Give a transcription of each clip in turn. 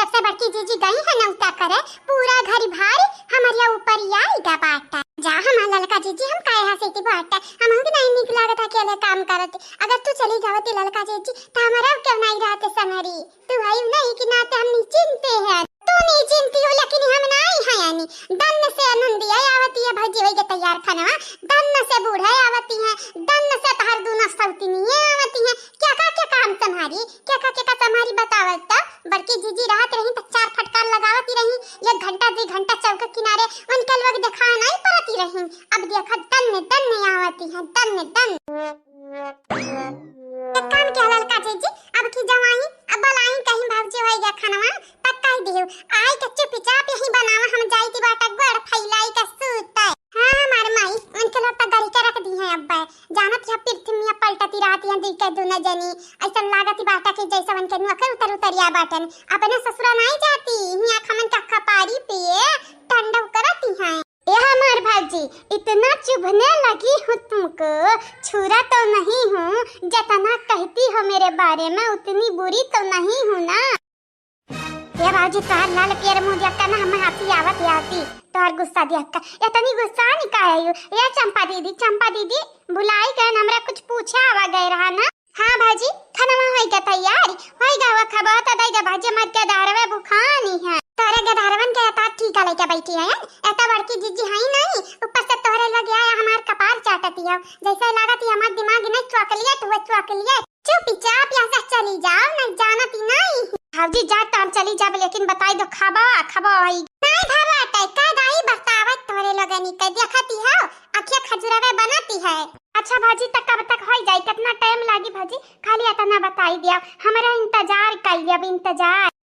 जब से बड़की जीजी गई है नौता करे पूरा घर भारी हमारे ऊपर आएगा बाटा। जा हम ललका जीजी हम काहे हंसती बाटा, हम के नहीं निक लागत अकेले काम करते। अगर तू चली जावती ललका जीजी तो हमारा क्यों नहीं रहते संगरी। तू आई नहीं कि नाते हम चिंते हैं, तू नहीं चिंती हो लेकिन हम नहीं है यानी। दन्न से आनंदी आवती है भजी होई के तैयार खाना, दन्न से बूढ़े आवती है, दन्न से तहर दूना सौती नहीं आवती है। क्या काम तुम्हारी क्या तुम्हारी बतावत तो बड़की जीजी रात रही तो चार फटकार लगावती रही, 1 घंटा 2 घंटा चौक किनारे उनके लोग देखा नहीं पड़ती रही। अब देखा दन्न आवती है दन्न एक काम क्या ललका जीजी अब की जवाई अब लाई कहीं भौजी होई गया खाना तक कह दियो आई के चुपचाप यही बनावा हम जाई की बाटा गड़ फैलाई का सूत। हां हमार माई उनके लोग तो गरी के रख दी है। अब जानत है पृथ्वी पलटती रहती है दी के दोनों जनी ऐसा लागती बाटा के जैसा उनके नौकर उतरिया बाटन अपने ससुरा नहीं जाती हिया खमन का कपारी पे टंडव करती है। ये हमार भाजी इतना चुभने लगी हूँ तुमको, छुरा तो नहीं हूँ, जितना कहती हो मेरे बारे में उतनी बुरी तो नहीं हूँ ना। ये भाजी तार लाल पियर मुंह देखता ना हमें हंसी आती तोहर गुस्सा देखता इतनी गुस्सा नहीं काहे हो। ये चंपा दीदी बुलाई गए हमरा कुछ पूछा आवा गए रहा ना। हाँ भाजी खाना होई का तैयारी होई गा वा खबा त दैगा भाजी मत के दारवे बुखानी है तोरे गधारवन के ता ठीक है लेके बैठी है एता बड़की जीजी है नहीं ऊपर से तोरे लग आया हमार कपार चाटती है जैसे लागत है हमार दिमाग ने चौकलियत चुपचाप यहाँ से चली जाओ न जानती नहीं। भाजी जा टाइम चली जाब लेकिन बताई दो खाबा आई नहीं खाबा टाई का दाई बतावत तोरे लगनी के देखती है आंखें खजुरावे बनाती है। अच्छा भाजी तक कब तक हो जाए कितना टाइम लागी भाजी खाली इतना बताई दिया हमारा इंतजार कर लिया। अब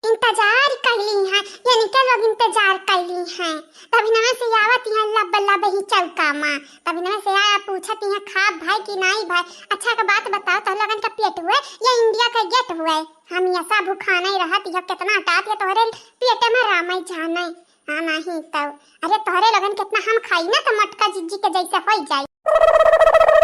इंतजार कर ली है यानी के लोग इंतजार कर ली हैं तभी ना से आवती है लब ही चौका मां तभी ना से आया पूछती है खा भाई कि नहीं भाई। अच्छा का बात बताओ तो लगन का पेट हुए या इंडिया का गेट हुए हम ऐसा भूखा नहीं रहती है कितना हटाती है तोहरे पेट में रामाई जाना हां नहीं तो अरे तोहरे लगन कितना हम खाई ना तो मटका जीजी के जैसे हो जाए।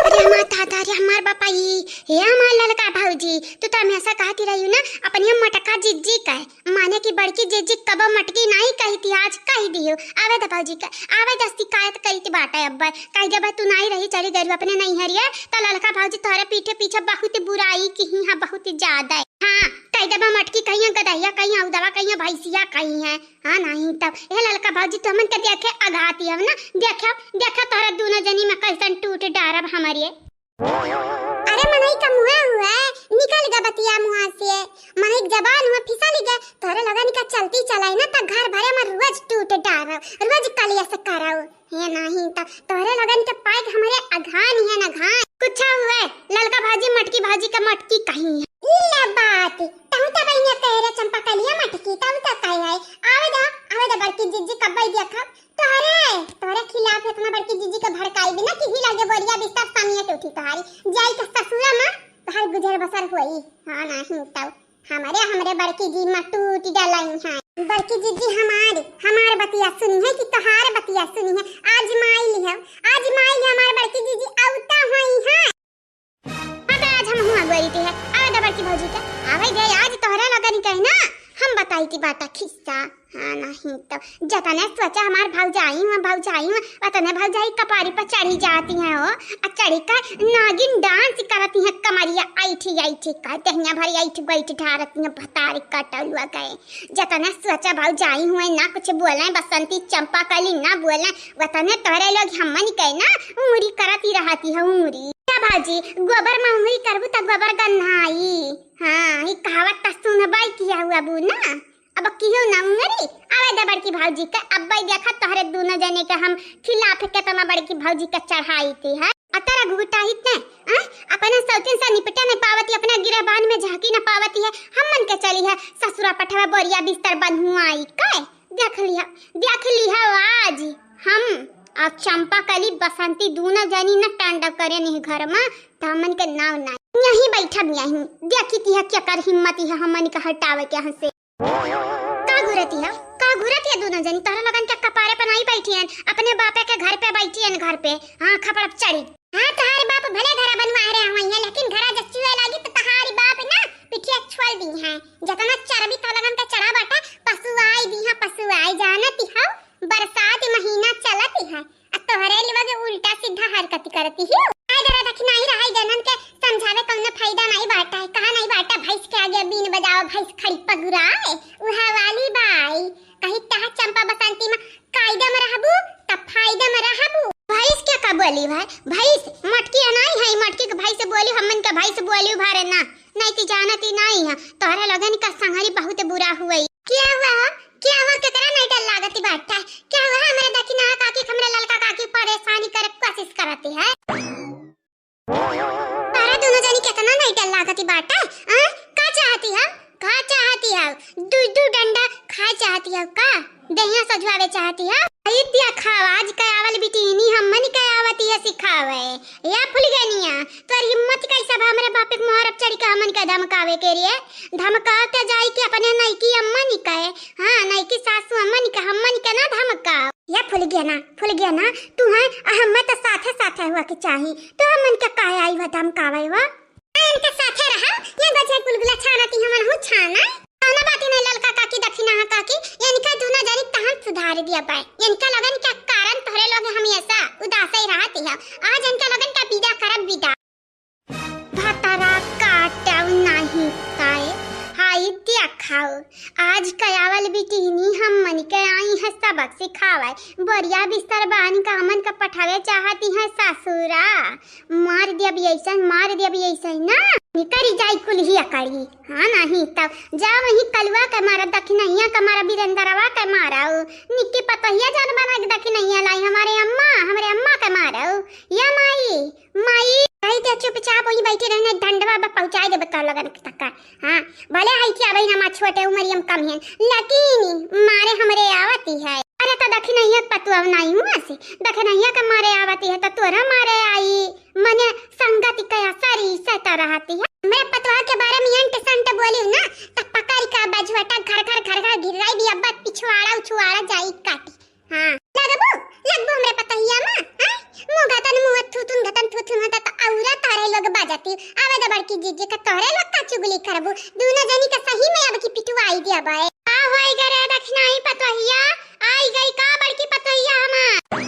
अरे माता दारी हमार बापा ये हमार ललका भौजी तू तो हमेशा कहती रही ना अपनी मटका जीजी का माने की बड़की जीजी कब मटकी नहीं कहती आज कह दियो आवे द भौजी का आवे दस्ती कायत करती बाटा अब्बा कह जब तू नहीं रही चली गई अपने नहीं हरिया तो ललका भौजी तोरे पीछे बहुत बुराई की हां बहुत ज्यादा है। हां कह जब मटकी कहीं गदहिया कहीं औदवा कहीं भैंसिया कहीं है हां नहीं तब ये ललका भौजी तो हमन के देखे अघाती है ना देखा तोरा दोनों जनी में कैसन टूट डारब हमारी। अरे मनई का मुंह हुआ निकल गा बतिया मुंह से मनई जबान हुआ फिसल गया तोरे लगा निका चलती चलाई ना त घर भरे में रोज टूट डारब रोज कलिया से कराओ ये नहीं त तोरे लगन के पाए हमारे अघान है ना घान कुछ हुआ ललका भाजी मटकी भाजी का मटकी कहीं है ले बात तहु त बहिने कह रे चंपा कलिया मटकी तहु त कह है आवे दा बड़की जीजी कब देखा तोरे खिलाफ इतना बड़की जीजी के भड़काई बिना किसी लागे बोरिया बिस्तर सामिया के उठी तोहारी जाई के ससुरा में तोहार गुजर बसर होई। हां नहीं तब हमरे बड़की जी में टूट डालाई है बड़की जीजी हमार बतिया सुनी है कि तोहार बतिया सुनी है आज माइल हमार बड़की जीजी औता होई है। अब आज हम हुआ गई थी है आवे दा बड़की भौजी के आवे दे आज तोहरा लगन कहीं ना हम बताई थी बाटा खिस्सा। हाँ नहीं तो जतने सोचा हमार भौजाई हुआ वतने भौजाई कपारी पर चढ़ी जाती हैं हो चढ़ी का नागिन डांस करती हैं कमरिया ऐठी कहते हैं भरी ऐठी ढारती हैं भतारी कटलुआ गए जतने सोचा भौजाई हुए ना कुछ बोले बसंती चंपा कली ना बोले वतने तोरे लोग हमन कहे ना उंगली करती रहती है उंगली भाजी गोबर में उंगली करबू त गोबर गन्हाई। हां ई कहावत त सुनबाई किया हुआ बू ना अब कियो ना उंगली आवे दा बड़की भौजी के अब्बा देखा तोहरे दोनों जने के हम खिलाफ के तना बड़की भौजी के चढ़ाई थी है अतरा घुटा इतने अपने सौतिन से निपटे नहीं पावती अपना गिरबान में झांकी न पावती है हमन के चली है ससुरा पठवा बोरिया बिस्तर बंधुआई के देख लिया आज हम अब चंपा कली बसंती दोनों जनी न तांडव करे नहीं घर में हमन के नाव ना यहीं बैठा यहीं देखी थी क्या कर हिम्मत है हमन के हटावे के हंसे का घुरती है दोनों जनी तोरा लगन के कपारे पर नहीं बैठी हैं अपने बापे के घर पे बैठी हैं घर पे। हां खपड़ चढ़ी हां तहारे बाप भले घर बनवा रहे हैं लेकिन घरा जच्चुए लागी तो तहारी बाप ना पिठिया छोड़ दी है जतना चरबी तो लगन के चढ़ा बाटा भैंस खड़ी पगुराए उहा वाली बाई कहीं तह चंपा बसंती में कायदा में रहबू तब फायदा में रहबू। भैंस क्या का बोली भाई भैंस मटकी नहीं है मटकी के भाई से बोली हमन के भाई से बोली भारे ना नहीं ती जानती नहीं है तोहरा लगन का संगरी बहुत बुरा हुई। क्या हुआ केकरा नहीं डर लागती बाटा क्या हुआ हमारे देखी ना काकी हमरे ललका काकी परेशानी करे कोशिश करती है तारा दोनों जनी कितना नहीं डर लागती बाटा का चाहती है दू डंडा खा चाहती है का दहिया सजवावे चाहती है इतिया खावाज का आवल बिटीनी हमनी का आवती है सिखावे या फुलगनिया तोर हिम्मत कैसा बा हमरे बाप के मोहर चढ़ के हमन के धमकावे के रे धमकाते जाई के अपने नईकी अम्मनी कहे हां नईकी सासू अम्मनी का हमन के ना धमका या फुल गया ना तू है हम तो साथे हुआ के चाही तो हमन के काहे आई व धमकावे व हम के साथे रहा ये बच्चा गुलगुला छानती हमन हूं छाना ना बाती नहीं ललका काकी दक्षिणा काकी इनका दूना जानी तहन सुधार दिया पाए इनका लगन क्या कारण तोरे लोग हमेशा उदास ही रहती है आज इनका लगन का विदा करब विदा भातारा काटाऊ नहीं काए हाई दिया खाओ आज कयावल बिटीनी हम मन के आई है सबक सिखावे बढ़िया बिस्तर बानी का हमन का पठावे चाहती है ससुरा मार दिया भी ऐसा ना निकरी जाई कुल्ही अकड़ी हाँ नहीं तब जा वही कलवा के मारा दखिनैया का मारा बीरेंद्रवा के मारा निक्की पतहिया जान बना के दखिनैया लाई हमरे अम्मा के मारा या माई भाई ते चुपचाप वही बैठी रहने डंडवा बा पहुंचाए दे बता लगन तक हां भले है कि अबे हम छोटे उमरियम कम है लेकिन मारे हमरे आवती है अरे तो दखिनैया पतुआ नहीं हुआ से दखिनैया का मारे आवती है तो तोरा मारे आई मने संगति का सारी सता रहती है मैं पतवा के बारे में अंट संट बोली ना तब पकड़ का बजवटा घर गिराई भी अब पिछवाड़ा उछवाड़ा जाई काटी हां लगबो हमरे पतहिया में मुगतन थुथुन होता तो औरा तारे लोग बाजती आवे द बड़की जीजी का तोरे लोग का चुगली करबो दोनों जनी का सही में अब की पिटवाई दिया बाय आ होई गरे दक्षिणाई पतहिया आई गई का बड़की पतहिया हमार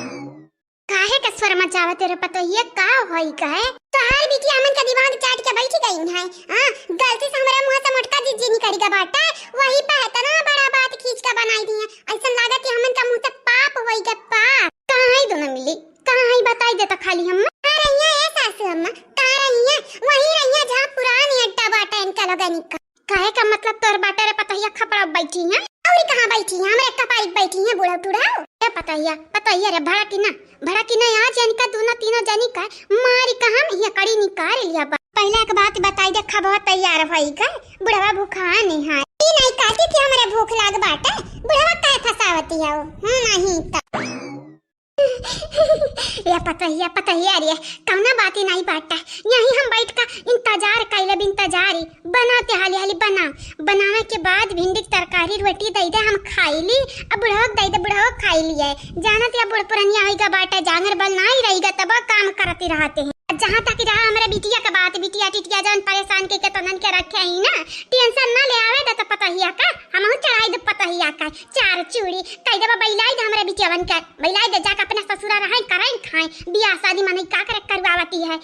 काहे का स्वर मचावा तेरे पतहिया का होई काहे तोहार बिटी हमन का दिमाग चाट के बैठ गई है हां गलती से हमरा मुंह से मोटका जीजी निकल गया बाटा वही पे है तना बड़ा बात खींच के बनाई दी है ऐसा लागत है हमन का मुंह से पाप होई गया पाप कहां दोनों मिली कहां बताई देता खाली हम रहिया है सासू अम्मा रहिया वही रहिया जहां पुरानी अड्डा बाटा इनका लगनी का काहे का मतलब तोर बाटा रे पतहिया खपड़ा बैठी है और कहां बैठी है हमरे कपाई बैठी है बुढ़ा टुड़ाओ ए पतहिया रे भड़ा की ना आज इनका दोनों तीनों जनी का मारी कहां ये कड़ी निकाल लिया पहले एक बात बताई दे खबा तैयार भई का बुढ़वा भूखा नहीं है ई नहीं कहती थी हमरे भूख लाग बाटा बुढ़वा काहे फसावती है नहीं त या पतहिया रे कौना बात नहीं बाटा यही हम बैठ का इंतजार कैले इंतजारी बनाते हाली बनावे के बाद भिंडी की तरकारी रोटी दे दे हम खाईली अब बुढ़वा खाई लिए जानत या बुढ़ पुरनिया होइगा बाटा जांगर बल नहीं रहेगा तब काम करती रहते हैं जहाँ तक रहा हमारे बिटिया का बात बिटिया टिटिया जान परेशान के तनन के रखे ही ना टेंशन ना ले आवे तो पतहिया का हम चढ़ाई दे पतहिया का चार चूड़ी कई दबा बैलाई दे हमारे बिटिया बन के बैलाई दे जाके अपने ससुरा रहे कराई खाए बियाह शादी में नहीं का करे करवावती है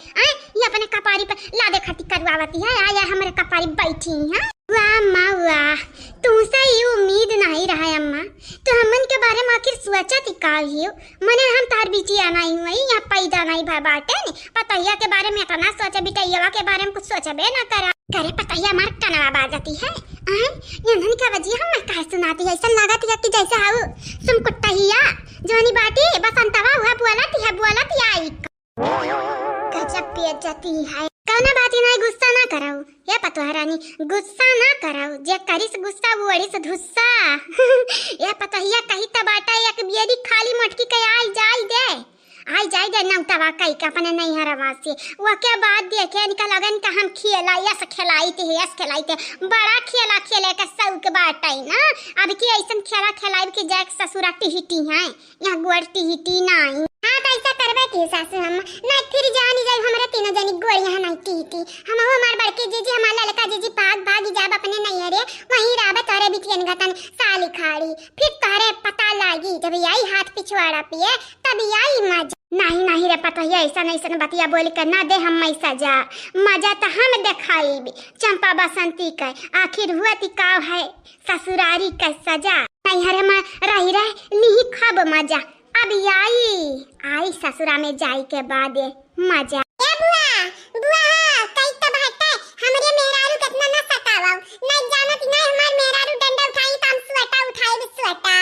ये अपने कपारी पे लादे खटी करवावती है आया हमारे कपारी बैठी है वाह माँ वाह तुमसे ये उम्मीद नहीं रहा अम्मा तो हमन के बारे में आखिर सोचत का ही मने हम तार बिटिया नहीं हुई या पैदा नहीं भा बाटे ने पतहिया के बारे में इतना सोचे बिटिया के बारे में कुछ सोचबे ना करा करे पतहिया मार कनवा बाजती है ये धन का वजह हम कह सुनाती है ऐसा लागत है कि जैसे हाउ सुम कुट्टहिया जोनी बाटी बसंतवा हुआ बुआलत आई गजब बेइज्जती है कौना बात नहीं गुस्सा ना कराओ ये पतवारानी गुस्सा ना कराओ जे करिस गुस्सा वो अड़िस धुस्सा ये पतहिया कही तबाटा एक बियरी खाली मटकी के आई जाई दे नौतवा कई का अपने नहीं हरवा से वो के बाद देखे इनका लगन का हम खिलाई थे बड़ा खेले का सौक बाटाई ना अब की ऐसन खेलाई के जैक ससुरा टिहिटी है यहाँ गोड़ टिहिटी नहीं हां तो ऐसा करबे के सासु हम ना फिर जानी जाई हमरा तीनों जनी गोड़ यहाँ नहीं टिहिटी हम हमार बड़के जीजी हमार ललका जीजी भाग जाब अपने नहीं रे वहीं राबे तोरे बिटियन गतन साली खाड़ी फिर तोरे पता लागी जब आई हाथ पिछवाड़ा पिए तब आई मजा नहीं नहीं रे पतोहिया, ऐसा नहीं सन बतिया बोल कर ना दे हम सजा। मजा तो हम दिखाई चंपा बसंती का, आखिर हुआ ती का है ससुरारी का सजा। नहीं हरे मैं रही रह नहीं खब मजा, अब आई ससुरा में जाई के बाद मजा। ए बुआ बुआ कई तब हटता हमरे मेहरारू कितना ना सतावा, नहीं जानत नहीं हमार मेहरारू डंडा उठाई तम सुअटा उठाई सुअटा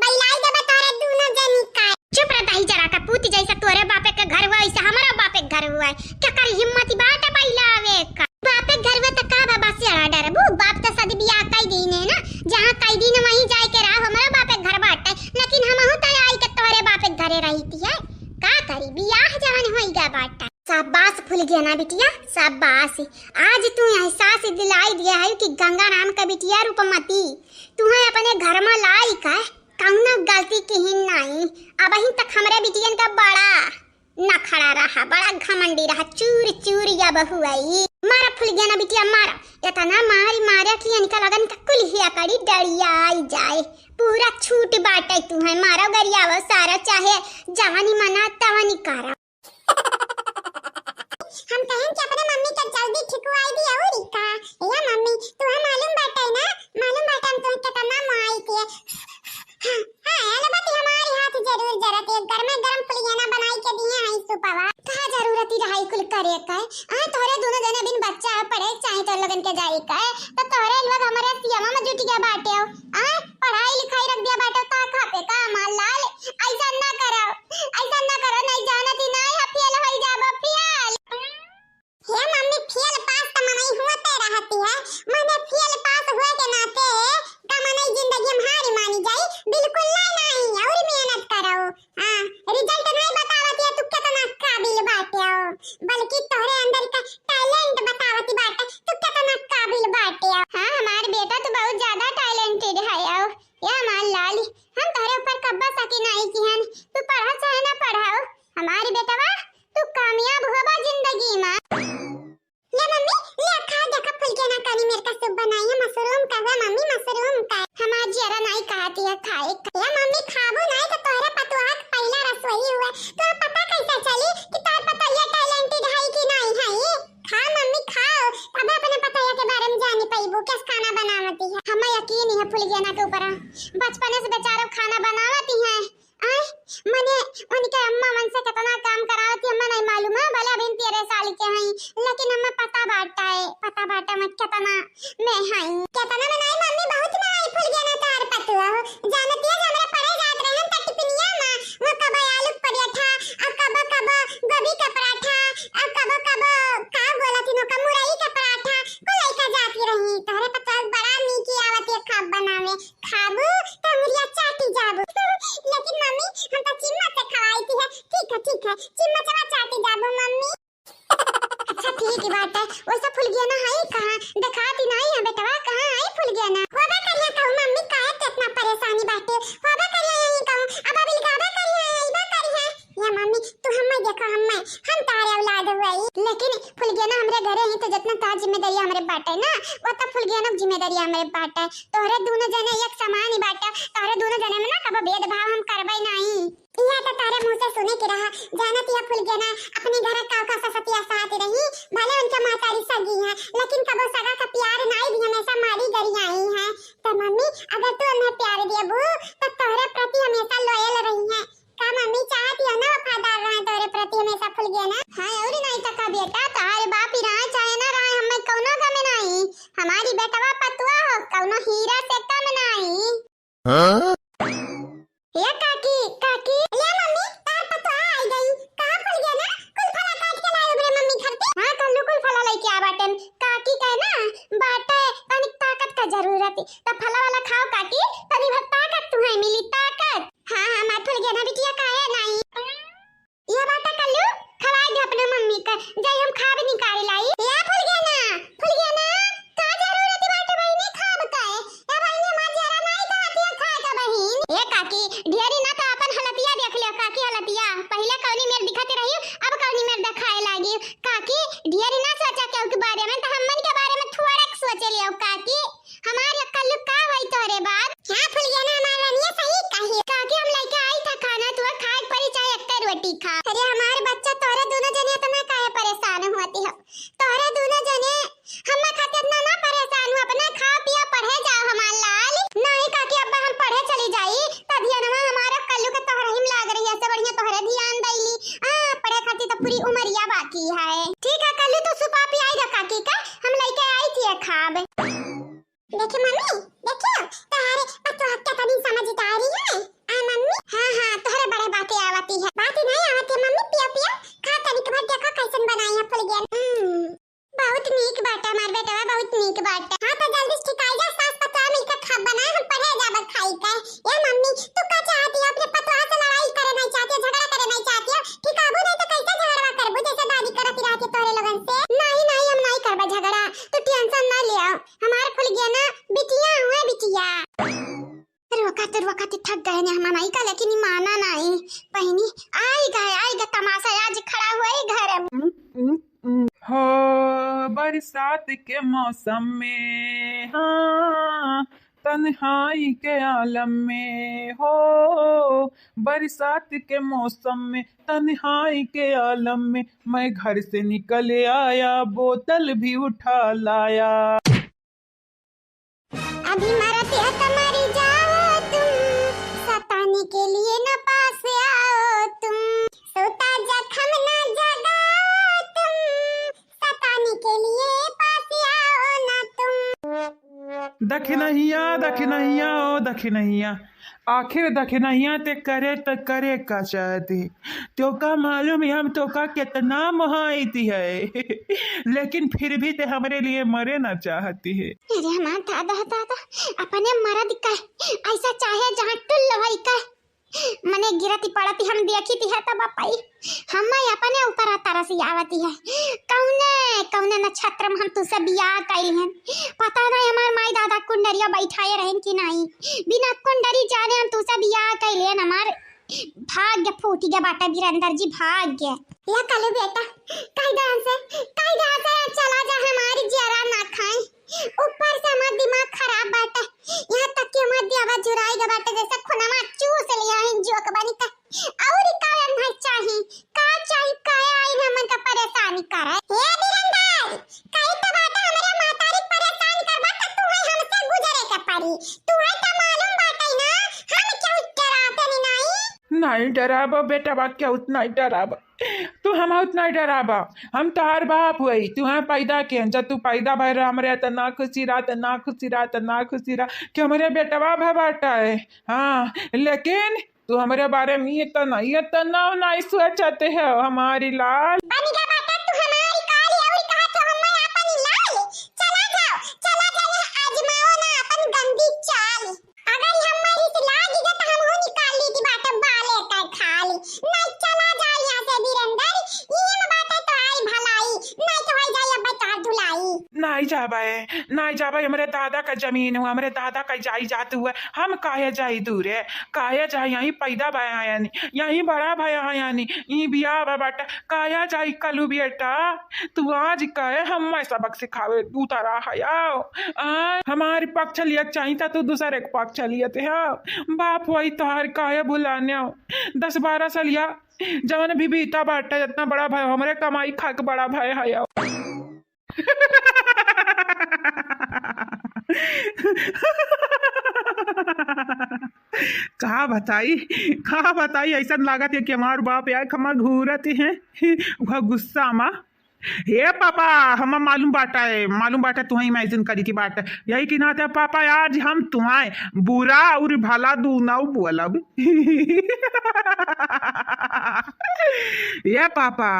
बैलाई दे बतोरे दोनों जनी का। चुप रह दाई जरा का पूत जैसा तोरे बापे के घर हुआ ऐसा हमारा बापे के घर हुआ है, क्या कर हिम्मत बात बैला आवे का बापे के घर में त का बाबा से अड़ा डर बू बाप त शादी बियाह कई दिन है ना, जहां कई दिन वहीं जाए के रहा हमारा बापे के घर बाटे, लेकिन हम हूं त आई के तोरे बापे के घरे रहीती है का करी बियाह जहां होईगा बाटा। शाबाश फूल गया ना बिटिया शाबाश, आज तू एहसास दिलाई दिया है कि गंगा नाम का बिटिया रूपमती तुम्हें अपने घर में लाई का कौना गलती की ही नहीं। अब ही तक हमरे बिटियन का बड़ा न खड़ा रहा, बड़ा घमंडी रहा, चूर चूर या बहू आई मारा फूल गया ना बिटिया मारा, इतना मारी मारा कि इनका लगन तक कुल ही कड़ी डरिया आई जाए, पूरा छूट बाटे तुम्हें मारा गरिया वो सारा चाहे जवानी मना तवानी करा। हम कहें कि अपने मम्मी का जल्दी ठिकवाई दी और का या मम्मी तुम्हें मालूम बाटे ना, मालूम बाटे हम तुम्हें कितना माई के हां अलबत्ती हमारी हाथ जरूर जरूरत है, घर में गरम पुलियाना बनाई के दिए हैं सुपवा कहा जरूरत ही रहाई कुल करे का तोरे दोनों जने बिन बच्चा पढ़े चाहे तो लगन के जाई का तो तोरे लोग हमारे सियामा में जुट गया बाटे हो पढ़ाई लिखाई रख दिया बाटे का खाते का माल लाल ऐसा ना करो नहीं जानती नहीं हफियल होई जाबो फियल। हे मम्मी फेल पास त मनई होते रहती है, मने फेल पास हुए के नाते का मनई जिंदगी में हारी मानी जाई बिल्कुल नहीं और मेहनत करो। हां रिजल्ट नहीं बतावती है तू कितना काबिल बाटे हो, बल्कि तोरे अंदर का टैलेंट बतावती बाटे तू कितना काबिल बाटे हो। हां हमार बेटा तो बहुत ज्यादा टैलेंटेड है या मान लाली, हम तोरे ऊपर कब्बा सकी नहीं की हन, तू पढ़ा चाहे ना पढ़ाओ हमारी बेटवा तू कामयाब होगा जिंदगी में। ले मम्मी ले खा देखा फूल के ना कनी मेरे का सूप बनाई है मशरूम का है मम्मी मशरूम का हमार जरा नहीं खाती है खाए या मम्मी खाबो नहीं तो तोरे पतुआ पहला रसोई हुआ तो पता कैसे चली कि तोर पता ये टैलेंटेड है कि नहीं है। खा मम्मी खाओ तब अपने पता के बारे में जानी पाइबो कैसे खाना बनावती है, हमें यकीन है फूल के ना के ऊपर बचपन से बेचारो खाना बनावती है मने उनके अम्मा मन से कितना काम करावती है नहीं मालूम है, भले अभी 13 साल के हैं लेकिन हमें पता बाटा मत कितना मैं हई कितना बनाई मम्मी बहुत बनाई फूल गया ना तार पतुआ जानती है हमरा पढ़े जात रहे हम टिफिनिया में वो कब आलू पराठा और कब गोभी का पराठा और कब का बोला थी नो का मुरई का पराठा को लेकर जाती रही तारे पता बड़ा नीकी आवत है खाब बनावे खाबू तो मुरिया चाटी जाबू लेकिन मम्मी हम तो चिम्मच से खवाई थी है ठीक है चिम्मच में चाटी जाबू मम्मी। अच्छा ठीक है बात है वैसा फूल गया ना है कहां दिखाती नहीं है बेटवा कहां है फूल गया ना होबा करिया कहूं मम्मी काहे कितना परेशानी बाटे होबा करिया यही कहूं अब अभी गाबा करिया आईबा करिया या मम्मी तू हमें देखो हम तारे औलाद हुई लेकिन फूल गया ना हमरे घरे ही तो जितना ता जिम्मेदारी हमरे बाटे ना वो तो फूल गया ना जिम्मेदारी हमरे बाटे तोरे दोनों जने एक समान ही बाटे तोरे दोनों जने में ना कब भेदभाव हम करबै नहीं यह तो तारे मुंह से सुने के रहा जानती है फूल गया ना अपने घर का ससतिया साथ रही भले उनका मातारी सगी है लेकिन कबो सगा का प्यार नहीं भी हमेशा मारी गरी आई है तो मम्मी अगर तू उन्हें प्यार दिया बू तो तोरे प्रति हमेशा लॉयल रही है का मम्मी चाहती है ना वफादार रहे तोरे प्रति हमेशा फूल गया ना। हां और नहीं तो का बेटा तारे बाप ही रहा चाहे ना रहे हमें कोनो गम नहीं हमारी बेटवा पतुआ हो कोनो हीरा से कम नहीं। हां ये काकी ले मम्मी तार पतुआ आई गई कहां फूल गया ना कुल फला काट के लाए रे मम्मी घर पे। हां कल्लू कुल फला लेके आ बाटन काकी का ना बाटे तनिक ताकत का जरूरत है तो फला वाला खाओ काकी तनी भर ताकत तुम्हें मिली ताकत। हां मैं फूल गया ना बिटिया काहे नहीं ये बाटा कल्लू खवा दे अपने मम्मी का जय हम खाब निकाल लाई या फूल गया ना का जरूरत बाटे बहिनी खाब का ए बहिनी मां जरा नहीं खाती है खा का बहिन ए काकी ढेरी ना तो अपन हलतिया देख ले काकी हलतिया पहले कौनी मेर दिखाते रही अब कौनी मेर दिखाए लागी काकी ढेरी ना सोचा के बारे में तो हमन के बारे में थोड़ा सोचे लियो काकी हमार कल्लू का होई तोरे बात। हां फूल गया ना हमार रानिया सही कही काकी हम लेके आई था खाना तू खाए परी चाहे एक रोटी खा। खा बना हम पढ़े जाब खाई का। ए मम्मी तू का चाहती है अपने पतवा से लड़ाई करे नहीं चाहती है, झगड़ा करे नहीं चाहती है, ठीक है? नहीं तो कैसे झगड़ा करबो जैसे दादी करती रहती तोरे लगन से? नहीं नहीं हम नहीं करबा झगड़ा, तू टेंशन ना ले। हमारे खुल गया ना बिटिया हुए बिटिया। रोका थक गए ने हम नहीं का, लेकिन माना नहीं बहनी। आएगा तमाशा आज खड़ा हुआ घर में। हो बरसात के मौसम में, हाँ तन्हाई के आलम में, हो बरसात के मौसम में तन्हाई के आलम में, मैं घर से निकल आया बोतल भी उठा लाया। अभी मरते हैं तुम्हारी जाओ तुम, सताने के लिए न पास आओ तुम, सोता जख्म न जगाओ तुम, सताने के लिए पास आओ ना तुम। दखिनहिया ओ दखिनहिया, आखिर दखिनहिया ते करे त करे का चाहती, तो का मालूम है हम तो का कितना मोहाइती है लेकिन फिर भी ते हमारे लिए मरे ना चाहती है। अरे हमारा दादा अपने मर्द का ऐसा चाहे जहाँ टुल्ल भाई का मने गिरती पड़ती हम देखी थी है तब पाई हम अपने ऊपर तरसी आवती है। कौने नक्षत्र में हम तुझसे बियाह कैली हैं पता नहीं, हमार माई दादा कुंडरिया बैठाए रहन कि नहीं, बिना कुंडरी जाने हम तुझसे बियाह कैली हैं। हमार भाग्य फूट गया बाटा वीरेंद्र जी, भाग्य। या कल बेटा कायदा से चला जा, हमारी जरा ना खाए, ऊपर से हमारा दिमाग खराब बाटा, यहाँ तक कि हमारा दियावा जुराएगा बाटा जैसे खुनमा चूस लिया है जोक बनी का। और कारण है का आई हमन का परेशानी करे। हे वीरेंद्र कई तो बाटा हमारे मातारी परेशान करबा त तू है हमसे गुजरे के पड़ी, तू है त मालूम बाटा ना हम क्यों डराते नहीं डराबा बेटा, बा क्या उतना ही डराबा, तू हम उतना ही डराबा, हम तार बाप हुई तू है पैदा के, जब तू पैदा भर हमरे त ना खुशी रहा कि हमारे बेटवा बाटा है। हाँ लेकिन तू हमारे बारे में ये तो नहीं सोचते है हमारी लाल। बनी का बाटा तू हमारी काली और कहा तो हम अपनी लाल। चला जाओ आजमाओ ना अपन गंदी चाल, अगर हमारी से लागी तो हम हो निकाल ली थी बाटा बाले का खाली। नहीं चला जा यहां से वीरेंद्र, ये में बाटा तो आई भलाई नहीं तो हो जाए बता धुलाई। नहीं जाबे हमारे दादा का जमीन हुआ, हमारे दादा का जाई जात हुआ, हम काहे जाई दूर है, काहे जाई यहीं पैदा भाया यानी यहीं बड़ा भाया यानी यहीं बियाह बाटा, काहे जाई कलू बेटा, तू आज कहे हम सबक सिखावे तू तारा हया हमारे पक्ष लिया चाहिए था, तू दूसरे के पक्ष लिए थे बाप वही तोहार काहे बुलाने 10-12 सालिया जवन भी बीता बाटा, जितना बड़ा भाई हमारे कमाई खा के बड़ा भाई है कहा बताई ऐसा लागत है कि हमार बाप यार खमा घूरत है वह गुस्सा मा। हे पापा हम मालूम बाटा तुम्हें इमेजिन करी की बात है, यही कि ना पापा आज हम तुम्हें बुरा और भला दूनाऊ बोलब ये पापा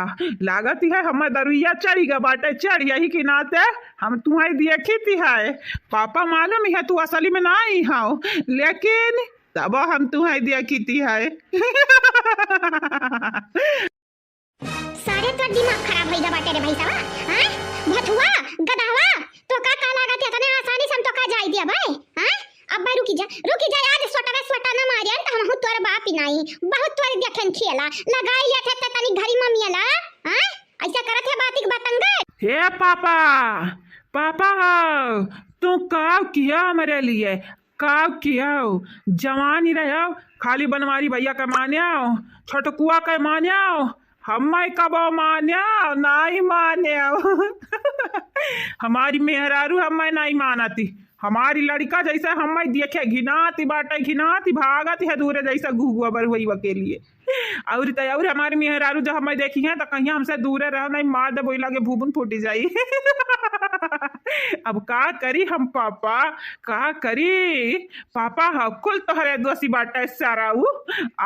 लागत है हम दरुइया चढ़ी गा बाटे चढ़, यही कि नाते हम तुम्हें देखी थी है पापा, मालूम है तू असली में नहीं हो लेकिन तब हम तुम्हें देखी थी है सारे तो दिमाग खराब होइगा बाटे रे भाई साहब। हां भथुआ गदावा तो का लागत है तने आसानी से हम तो का जाई दिया भाई। हां अब भाई रुकी जा आज स्वटा ना मारिया त हम तोर बाप ही नहीं बहुत तोर देखन खेला लगाई लिया थे तनी घरी मम्मीला। हां ऐसा करत है बातिक बतंगे। हे पापा तू का किया मेरे लिए, का किया जवानी रहो खाली बनवारी भैया का मान्या छोटकुआ का मान्या हम कब मान्या नहीं मान्या हमारी मेहरारू हम नहीं मानती, हमारी लड़का जैसा हम देखे घिनाती भागती है दूर जैसा घुआ बर हुई के लिए और हमारी मेहरारू जब हम देखी है तो कहीं हमसे दूर रह नहीं मार दे बोला के भूबन फूटी जाई अब का करी हम पापा का करी पापा हकुल तोहरे दोषी बाटा सारा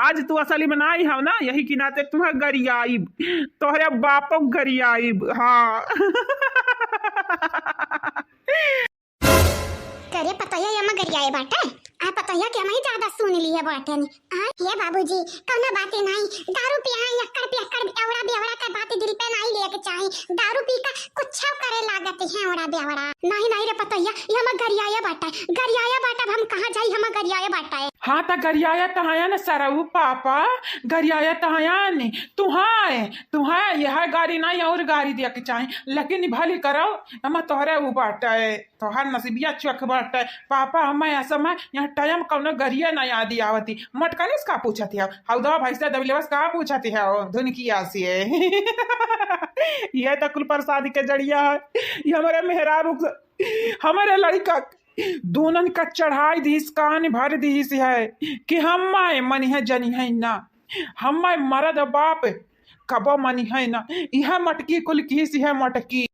आज तू असली में नहीं हो ना, यही कि नाते तुम्हें गरियाईब तोहरे बापो गरियाईब। हाँ अरे पतोया ये मगर आए बाटे आ पतोया के मैं ज्यादा सुन ली है बाटे ने ये बाबूजी कौनो बातें नहीं दारू पिया यक्कड़ एवड़ा बेवड़ा का बात दिल पे नहीं लेके चाहे दारू पी का कुछ करे लागत है एवड़ा बेवड़ा नहीं नहीं रे पतोया ये हम गरियाया बाटा हम कहां जाई हम गरियाया बाटा है हाँ तो गरियाया तहाया न सरऊ पापा गरियाया तहाया ने तुहाए यह गाड़ी नहीं और गाड़ी दिया के चाहे लेकिन भली करो हम तोहरे ऊ बाटा है तोहर नसीबिया चख बाटा है पापा हमें ऐसा मैं यहाँ टाइम कौनो गरिया नहीं आदि आवती मटकनिस का पूछती है हौदा भैंसा दबलेवस का पूछती है धुन की आसी है यह तो कुल प्रसाद के जड़िया है ये हमारे मेहरारू हमारे लड़का दोनों का चढ़ाई दीस कान भर दीस है कि हम मनी है जनी है ना हम मरद बाप कबो मनी है ना यह मटकी कुल किस है मटकी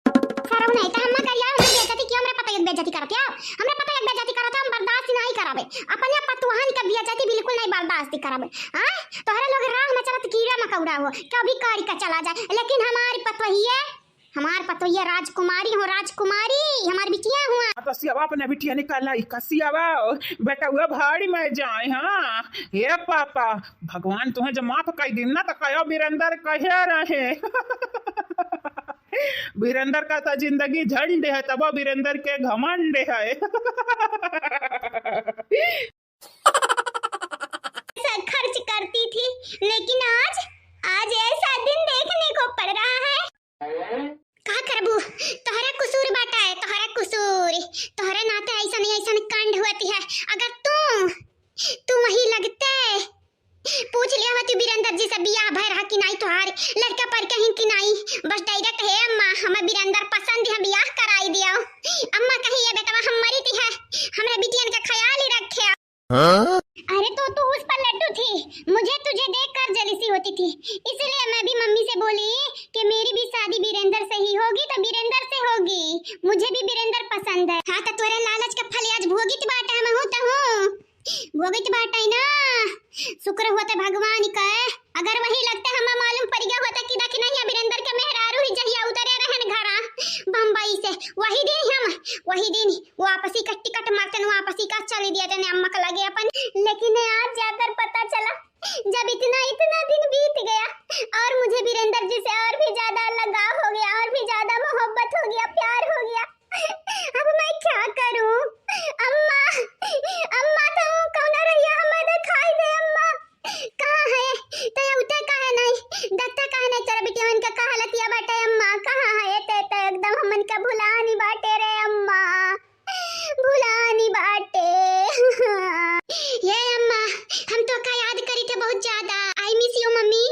सरव नहीं तो हम गरिया हम बेइज्जती क्यों हमरे पता बेइज्जती करते हो हमरे पता बेइज्जती करत हम बर्दाश्त नहीं कराबे अपने पतवाहन का बेइज्जती बिल्कुल नहीं बर्दाश्त कराबे हां तोहरे लोग राह में चलत कीड़ा मकौड़ा हो कभी कारी का चला जाए लेकिन हमार पतोहिया राजकुमारी हमार बिटिया हुआ तो सियावा अपने बिटिया निकाला कसियावा बेटा हुआ भाड़ी में जाए हाँ ये पापा भगवान तुम्हें जब माफ कर दिन ना तो कहो बीरंदर कहे रहे बीरंदर का तो जिंदगी झंड है तब बीरंदर के घमंड है खर्च करती थी लेकिन आज ऐसा दिन देखने को पड़ रहा है का करबू तोहरा कसूर बाटा है तोहरे नाते ऐसा कांड होती है अगर तू वही लगते पूछ लिया होती बीरंदर जी से बियाह भय रहा कि नहीं तोहार लड़का पर कहीं कि नहीं बस डायरेक्ट है अम्मा हमें बीरंदर पसंद है बियाह कराई दिया अम्मा कही है बेटा हम मरी थी है हमरा बिटियन का ख्याल ही रखे अरे तो तू उस पर लड्डू थी मुझे तुझे देखकर जलीसी होती थी इसलिए मैं भी मम्मी से बोली कि मेरी भी शादी बीरेंद्र से ही होगी तो बीरेंद्र से होगी मुझे भी बीरेंद्र पसंद है हाँ तो तेरे लालच का फल आज भोगित बाटा मैं हूँ भोगित बाटा ना शुक्र होते भगवान का अगर वही लगता हमें मालूम पड़ गया होता कि देखी नहीं बीरेंद्र के मेहरारू ही जहिया उतरे रहन घरा बम्बई से वही दिन वापसी का टिकट मारते वापसी का चली दिया जाने अम्मा का लगे अपन लेकिन आज जाकर पता चला जब इतना दिन बीत गया और मुझे बीरेंद्र जी से और भी ज्यादा लगाव हो गया और भी ज्यादा मोहब्बत हो गया प्यार हो गया अब मैं क्या करूं अम्मा तो कौन रही हमें दिखाई दे अम्मा कहां है तो उठे कहां नहीं दत्ता कहां नहीं तेरा बेटी उनका कहां लतिया बाटे अम्मा कहां है ते एकदम हमन का भुलानी बाटे रे अम्मा भुलानी बाटे ये अम्मा हम तो का याद करी थे बहुत ज्यादा I miss you mummy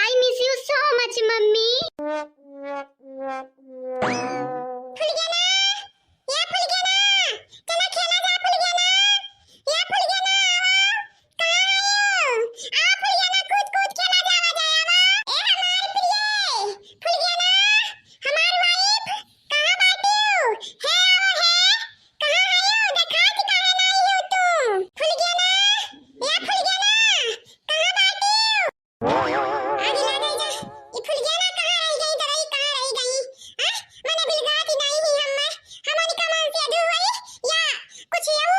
I miss you so much mummy full गया ना चला खेला जा फुल गया ना ये फुल गया ना कहां आ फुल गया ना कूद खेला जावा जावा ए हमार प्रिय फुल गया ना हमार वाइफ कहां बाटू है कहां आयो देखा कि कहां नहीं हो तुम फुल गया ना ये फुल गया ना कहां बाटू आगे ला गई जा ये फुल गया ना कहां रह गई दवाई कहां रह गई हां मैंने बिलगाती नहीं ही हमनी का मन से अधू हुई या कुछ और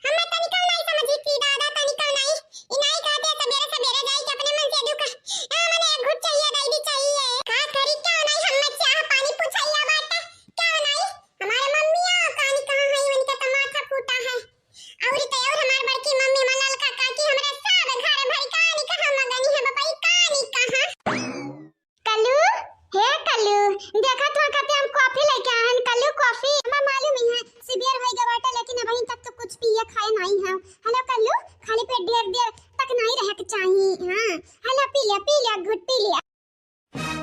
हम तनिका नहीं समझी थी दादा तनिका नहीं इनाई कहते सवेरे जाई के अपने मन से अधू का मैंने एक घुट चाहिए दही चाहिए का करी क्या नहीं हम चाह पानी पूछैया बाटा क्या नहीं हमारे मम्मियां कहानी कहां है उनका तो माथा फूटा है और तो और हमार बड़की मम्मी मनल का काकी हमरे सब घर भर कहानी कहां मगनी है बाबा कहानी कहां कल्लू हे कल्लू देखा तो कहते हम कॉफी लेके आए कल्लू कॉफी हमें मालूम ही है सीवियर हो गया बेटा लेकिन अभी तक तो कुछ पिए खाए नहीं है हेलो कल्लू खाली पेट देर तक नहीं रह के चाहिए हां हेलो पी लिया गुड पी लिया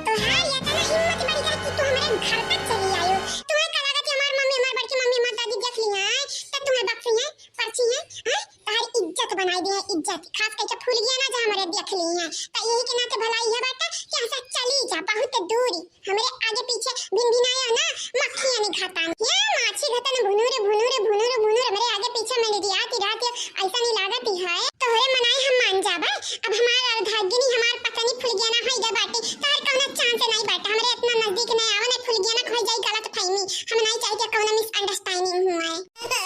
तो हां ये तो हिम्मत बड़ी है कि तू हमारे घर तक चली आयो तुम्हें का लगा कि हमारी मम्मी हमारी बड़की मम्मी माता जी देख ली है तो तुम्हें बख्शी है पर्ची है हां तुम्हारी इज्जत बनाई दी है इज्जत खास करके फूल गया ना जो हमारे देख ली है तो यही के नाते भलाई है बेटा कि ऐसा चली जा बहुत दूरी हमारे आगे पीछे भिनभिनाया ना मक्खियां नहीं खाता या माछी खाता ना भुनूरे मेरे आगे पीछे मैंने दिया रात ऐसा नहीं लागत है तो हरे मनाई हम मान जाबे अब हमारा भाग्यनी हमार पता नहीं फूल गया ना है जा बाटी तार कौना चांस नहीं बैठा हमारे इतना नजदीक नहीं आवे ना फूल गया ना खोई जाई गलत फहमी हम नहीं चाहिए कौना मिसअंडरस्टैंडिंग हुआ है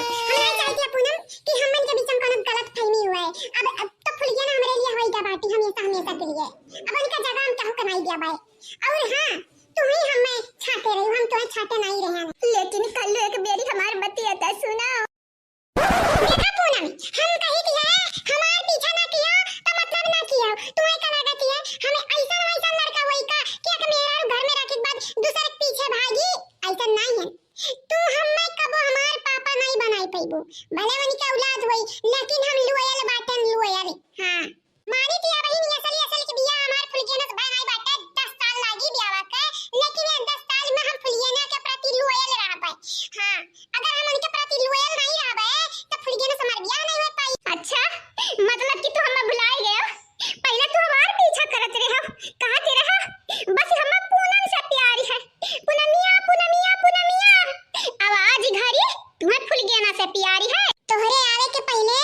हम नहीं चाहते पूनम कि हमन के बीच में कोनो गलत फहमी हुआ है। अब तो फुलिया ना हमारे लिए होई का बाटी हमेशा हमेशा के लिए। अब उनका जगह हम चाहो कनाई दिया बाय। और हां तुम ही हमें छाटे रही, हम तुम्हें छाटे नहीं रहे हैं। लेकिन कल एक बेरी हमार बतिया था सुना। देखा पूनम हम कही दिया हमार पीछा ना किया तो मतलब ना किया। तुम्हें का लागत है हमें ऐसा वैसा लड़का होई का कि अगर मेरा घर में रखे के बाद दूसरे के पीछे भागी ऐसा नहीं है। तू हमें कबो हमार पापा नहीं बनाई पैबो। भले वनी का औलाद होई लेकिन हम लॉयल बाटन लॉयल। हां मारी थी बहन असली असली के बिया हमार फुलगेना से बनाई बाटा 10 साल लागी बियावा के, लेकिन ये 10 साल में हम फुलगेना के प्रति लॉयल रह पाए। हां अगर हम उनके प्रति लॉयल नहीं रह पाए तो फुलगेना से हमार बियाह नहीं हो पाई। अच्छा मतलब कि तू हमें भुलाए गए, पहले तू हमार पीछा करत रहे हो, कहते रहा बस हमें पूनम से प्यार है। पूनमिया पूनमिया पूनमिया अब आज घरी तुम्हें फुलगेना से प्यार है। तोहरे आवे के पहले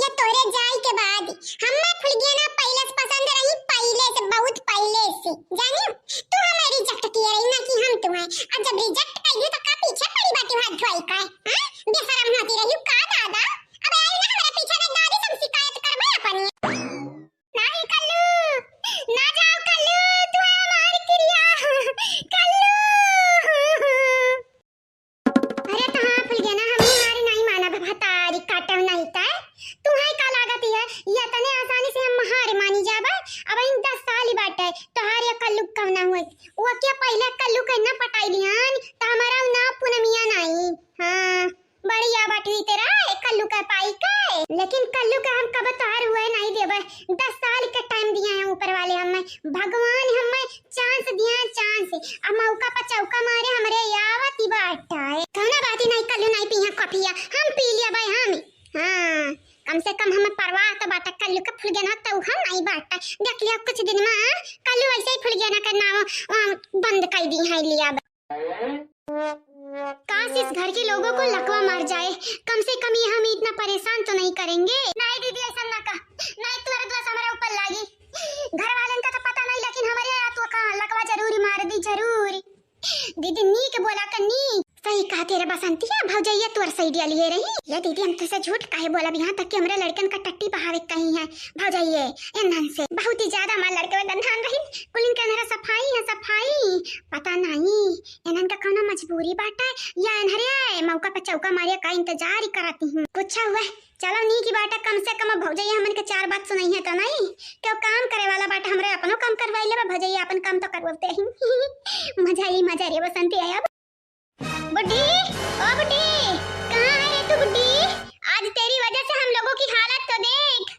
या तोहरे जाए के बाद हमें फुलगेना पहले से पसंद रही, पहले से बहुत पहले से जानियो। तू हमें रिजेक्ट किया रही ना कि हम तुम्हें, और जब रिजेक्ट कइली तो का पीछे पड़ी बाटी हाथ धोई का हां बेशरम होती रही का दादा। अब आई ना हमारे पीछे में दादी से शिकायत करबे अपनी। नहीं कल्लू ना जाओ कल्लू, तू हमारी क्रिया कल्लू। अरे कहां फुलगेना हम हमारी नहीं माना भतारी काटम नहीं ता तू है का लागत है ये तने आसानी से हम हार मानी जाबे। अब इन 10 साल ही बाटे तोहार ये कल्लू कब ना हुए वो क्या पहले कल्लू के ना पटाई लियान त हमारा ना पूनमिया नहीं। हां बढ़िया बाटी तेरा कल्लू का पाई का, लेकिन कल्लू का हम कब तोहार हुए नहीं देबे। 10 साल के टाइम दिया है ऊपर वाले हमें, भगवान हमें चांस दिया चांस। अब मौका पर चौका मारे हमरे यावती बाटा है कहना बात नहीं। कल्लू नहीं पिया कॉफिया हम पी लिया भाई हम। हां कम से कम हमें परवाह तो बाटा कल्लू का फुलगेना तो हम नहीं बाटा। देख लिया कुछ दिन में कल्लू ऐसे ही फुलगेना का नाम बंद कर दी है लिया। काश इस घर के लोगों को लकवा मार जाए, कम से कम ये हमें इतना परेशान तो नहीं करेंगे। नहीं दीदी ऐसा ना का, नहीं तुम्हारे द्वारा हमारे ऊपर लागी। घर वालों का तो पता नहीं लेकिन हमारे तो का लकवा जरूर मार दी जरूर। दीदी नी के बोला कन्नी सही कहा तेरे बसंती है भौजैया तोर साइडिया लिए रही। ये दीदी हम तुझसे झूठ काहे बोला यहाँ तक कि हमरे लड़कन का टट्टी बहावे कहीं है भौजैया एनन से बहुत ही ज्यादा हमारे लड़के में गंधान रही। कुलिन का नहरा सफाई है सफाई पता नहीं एनन का कौन मजबूरी बाटा या अनहरे मौका पे चौका मारिया का इंतजार ही कराती हूँ। कुछ हुआ चलो नी की बाटा कम से कम भौजैया हमन के 4 बात सुनाई है तो नहीं क्यों काम करे वाला बाटा हमरे अपनो काम करवाई ले भौजैया अपन काम तो करवाते ही मजा रे बसंती है। अब बुड्ढी ओ बुड्ढी कहाँ है रे तू बुड्ढी? आज तेरी वजह से हम लोगों की हालत तो देख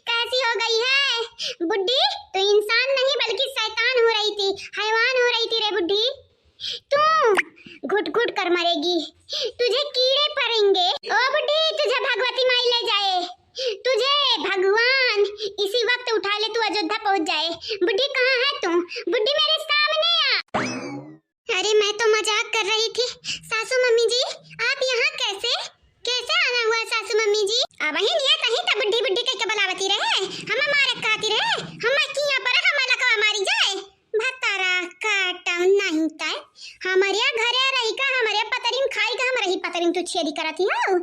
कैसी हो गई है। बुड्ढी तू इंसान नहीं बल्कि शैतान हो रही थी, हैवान हो रही थी रे बुड्ढी। तू घुट घुट कर मरेगी, तुझे कीड़े पड़ेंगे। ओ बुड्ढी तुझे भगवती माई ले जाए, तुझे भगवान इसी वक्त उठा ले तू अयोध्या पहुंच जाए। बुड्ढी कहाँ है तू? बुड्ढी मेरे सामने आ। अरे मैं तो मजाक कर रही थी। सासू मम्मी जी आप यहाँ कैसे आना हुआ सासू मम्मी जी? अब ही नहीं कहीं तो बुड्ढी बुड्ढी के बुलावती रहे हम मारे कहती रहे हम किया पर हम लकवा मारी जाए भतारा काटम नहीं ताए हमारे घरे रही का हमारे पतरिन खाई का हमारे ही पतरिन तू छेदी करती हो।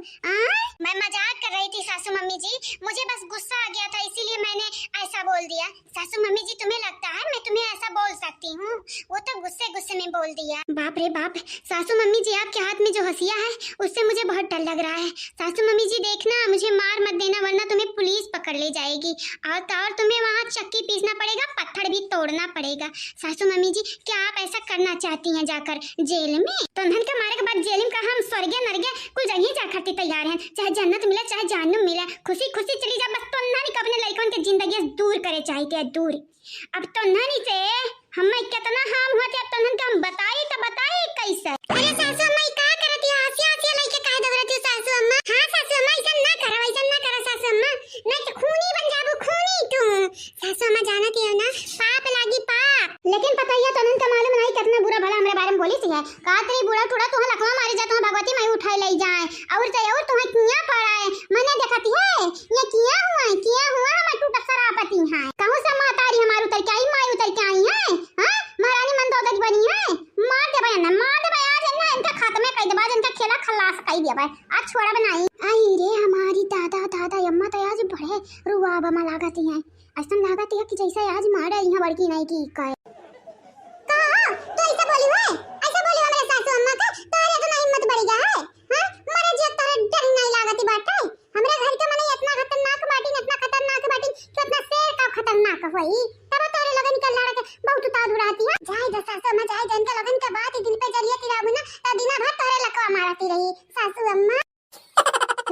मैं मजाक कर रही थी सासू मम्मी जी, मुझे बस गुस्सा आ गया था इसीलिए मैंने ऐसा बोल दिया। सासू मम्मी जी तुम्हें लगता है मैं तुम्हें ऐसा बोल सकती हूँ? वो तो गुस्से में बोल दिया। बाप रे बाप सासू मम्मी जी आपके हाथ में जो हंसिया है उससे मुझे बहुत डर लग रहा है। सासू मम्मी जी देखना मुझे मार मत देना वरना तुम्हें पुलिस पकड़ ले जाएगी और तुम्हें वहाँ चक्की पीसना पड़ेगा, पत्थर भी तोड़ना पड़ेगा। सासू मम्मी जी क्या आप ऐसा करना चाहती हैं जाकर जेल में? तो धन के मारे के बाद जेल में कहा हम स्वर्गीय नरगे कुछ जगह जा करते तैयार हैं, चाहे जन्नत मिले चाहे जहन्नुम मिले, खुशी खुशी चली जा बस तो नानी को अपने लड़कों की जिंदगी दूर करे चाहते दूर। अब तो नानी से हम कितना हम होते अब तो नन के हम बताई कैसे? अरे सासू अम्मा का करती है हंसी लइके काहे दौड़ती सासू अम्मा? हां सासू अम्मा ऐसा ना करो सासू अम्मा नहीं तो खूनी बन जाबू खूनी तू। सासू अम्मा जानती हो ना पाप लागी पाप। लेकिन पता है तो नन का मालूम नहीं कितना बुरा भला हमरे बारे में बोली सी है का तेरी बुरा थोड़ा तो लखवा मारी जा तो भगवती माई उठाई ले जाए और तुम्हें किया पड़ा है मैंने देखती है ये किया हुआ हम टूटा सरापति है कहूं से मातारी हमार उतर के आई माई उतर के आई है। हां महारानी मंदोदरी बनी है मार दे बयान आज है ना इनका खात्मे कर नहीं। आई रे हमारी दादा दादा अम्मा तो आज बड़े रुआ बमा लागती है। ऐसा लागत है कि जैसे आज मारे यहाँ बड़की नहीं की कहे तो ऐसा बोली है, ऐसा बोली है मेरे सासू अम्मा का। तारे तो ना हिम्मत बढ़ गया है। हां मरे जे तारे डर नहीं लागती बात है। हमरे घर के मने इतना खतरनाक बाटी कि इतना शेर का खतरनाक होई। तब तारे लगन के लड़ के बहुत उतार उड़ाती है। जाए जो सासू अम्मा जाए जन के लगन के बात दिन पे जरिए तिराबू ना त दिना भर तारे लकवा मारती रही सासू अम्मा।